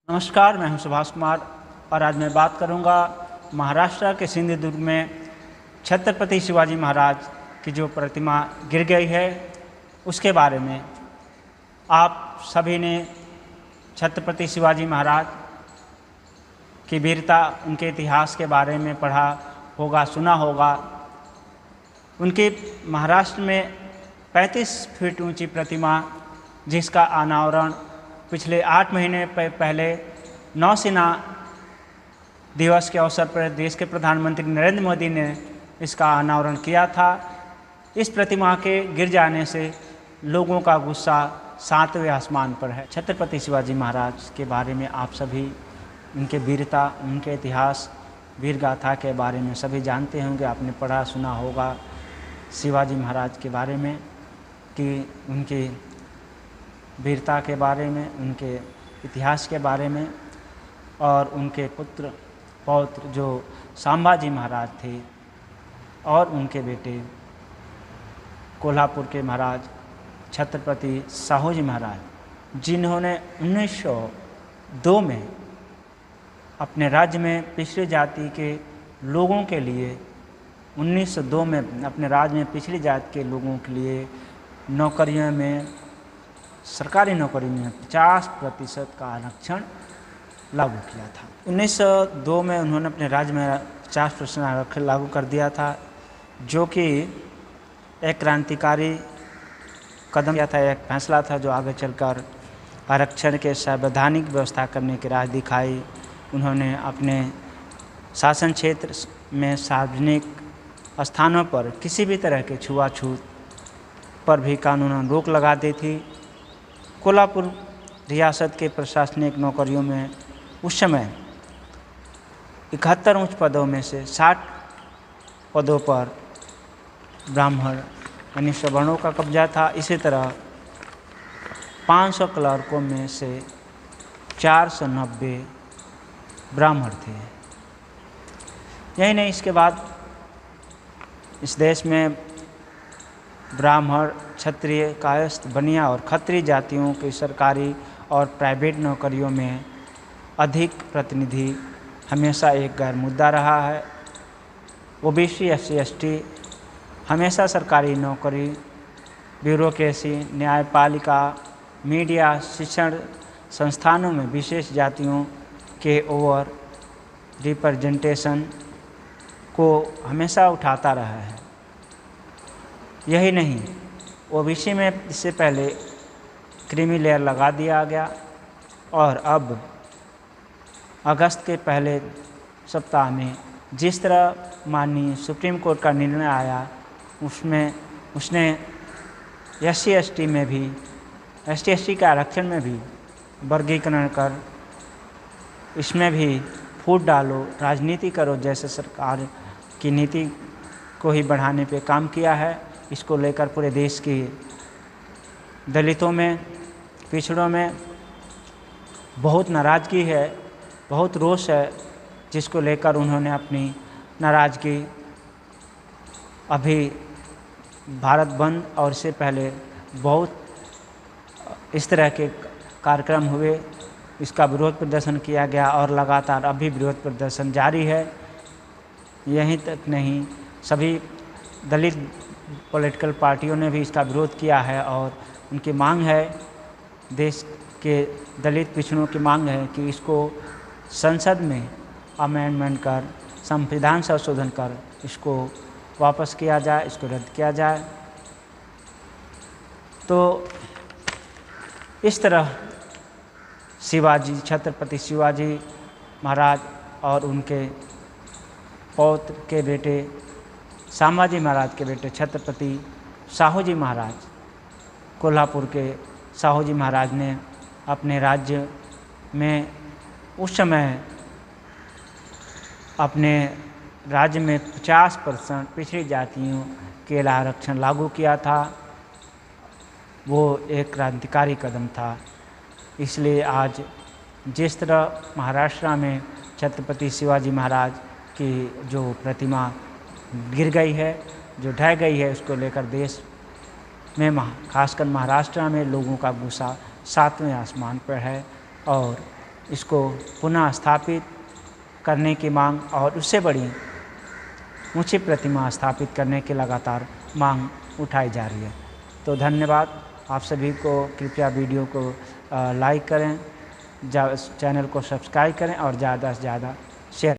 नमस्कार, मैं हूं सुभाष कुमार और आज मैं बात करूंगा महाराष्ट्र के सिंधुदुर्ग में छत्रपति शिवाजी महाराज की जो प्रतिमा गिर गई है उसके बारे में। आप सभी ने छत्रपति शिवाजी महाराज की वीरता, उनके इतिहास के बारे में पढ़ा होगा, सुना होगा। उनकी महाराष्ट्र में 35 फीट ऊंची प्रतिमा, जिसका अनावरण पिछले 8 महीने पहले नौसेना दिवस के अवसर पर देश के प्रधानमंत्री नरेंद्र मोदी ने इसका अनावरण किया था। इस प्रतिमा के गिर जाने से लोगों का गुस्सा 7वें आसमान पर है। छत्रपति शिवाजी महाराज के बारे में आप सभी, उनके वीरता, उनके इतिहास, वीर गाथा के बारे में सभी जानते होंगे। आपने पढ़ा सुना होगा शिवाजी महाराज के बारे में कि उनकी वीरता के बारे में, उनके इतिहास के बारे में। और उनके पौत्र जो संभाजी महाराज थे और उनके बेटे कोल्हापुर के महाराज छत्रपति साहूजी महाराज, जिन्होंने 1902 में अपने राज्य में पिछड़ी जाति के लोगों के लिए 1902 में अपने राज्य में पिछड़ी जाति के लोगों के लिए नौकरियों में, सरकारी नौकरी में 50% का आरक्षण लागू किया था। 1902 में उन्होंने अपने राज्य में 50% आरक्षण लागू कर दिया था, जो कि एक क्रांतिकारी कदम किया था, एक फैसला था जो आगे चलकर आरक्षण के संवैधानिक व्यवस्था करने की राह दिखाई। उन्होंने अपने शासन क्षेत्र में सार्वजनिक स्थानों पर किसी भी तरह के छुआछूत पर भी कानूनन रोक लगा दी थी। कोल्हापुर रियासत के प्रशासनिक नौकरियों में उस समय 71 उच्च पदों में से 60 पदों पर ब्राह्मण यानी सवर्णों का कब्जा था। इसी तरह 500 क्लर्कों में से 490 ब्राह्मण थे। यही नहीं, इसके बाद इस देश में ब्राह्मण, क्षत्रिय, कायस्थ, बनिया और खत्रिय जातियों की सरकारी और प्राइवेट नौकरियों में अधिक प्रतिनिधि हमेशा एक गैर मुद्दा रहा है। ओबीसी, SC, ST हमेशा सरकारी नौकरी, ब्यूरोक्रेसी, न्यायपालिका, मीडिया, शिक्षण संस्थानों में विशेष जातियों के ओवर रिप्रेजेंटेशन को हमेशा उठाता रहा है। यही नहीं, ओबीसी में इससे पहले क्रीमी लेयर लगा दिया गया और अब अगस्त के पहले सप्ताह में जिस तरह माननीय सुप्रीम कोर्ट का निर्णय आया, उसमें उसने SC, ST में भी, ST, SC के आरक्षण में भी वर्गीकरण कर इसमें भी फूट डालो, राजनीति करो जैसे सरकार की नीति को ही बढ़ाने पे काम किया है। इसको लेकर पूरे देश की दलितों में, पिछड़ों में बहुत नाराज़गी है, बहुत रोष है, जिसको लेकर उन्होंने अपनी नाराज़गी अभी भारत बंद और इससे पहले बहुत इस तरह के कार्यक्रम हुए, इसका विरोध प्रदर्शन किया गया और लगातार अभी विरोध प्रदर्शन जारी है। यहीं तक नहीं, सभी दलित पॉलिटिकल पार्टियों ने भी इसका विरोध किया है और उनकी मांग है, देश के दलित पिछड़ों की मांग है कि इसको संसद में अमेंडमेंट कर, संविधान संशोधन कर इसको वापस किया जाए, इसको रद्द किया जाए। तो इस तरह छत्रपति शिवाजी महाराज और उनके पौत्र के बेटे संभाजी महाराज के बेटे छत्रपति साहूजी महाराज, कोल्हापुर के साहूजी महाराज ने अपने राज्य में उस समय अपने राज्य में 50% पिछड़ी जातियों के लिए आरक्षण लागू किया था। वो एक क्रांतिकारी कदम था। इसलिए आज जिस तरह महाराष्ट्र में छत्रपति शिवाजी महाराज की जो प्रतिमा गिर गई है, जो ढह गई है, उसको लेकर देश में खासकर महाराष्ट्र में लोगों का गुस्सा 7वें आसमान पर है और इसको पुनः स्थापित करने की मांग और उससे बड़ी ऊंची प्रतिमा स्थापित करने की लगातार मांग उठाई जा रही है। तो धन्यवाद आप सभी को। कृपया वीडियो को लाइक करें, चैनल को सब्सक्राइब करें और ज़्यादा से ज़्यादा शेयर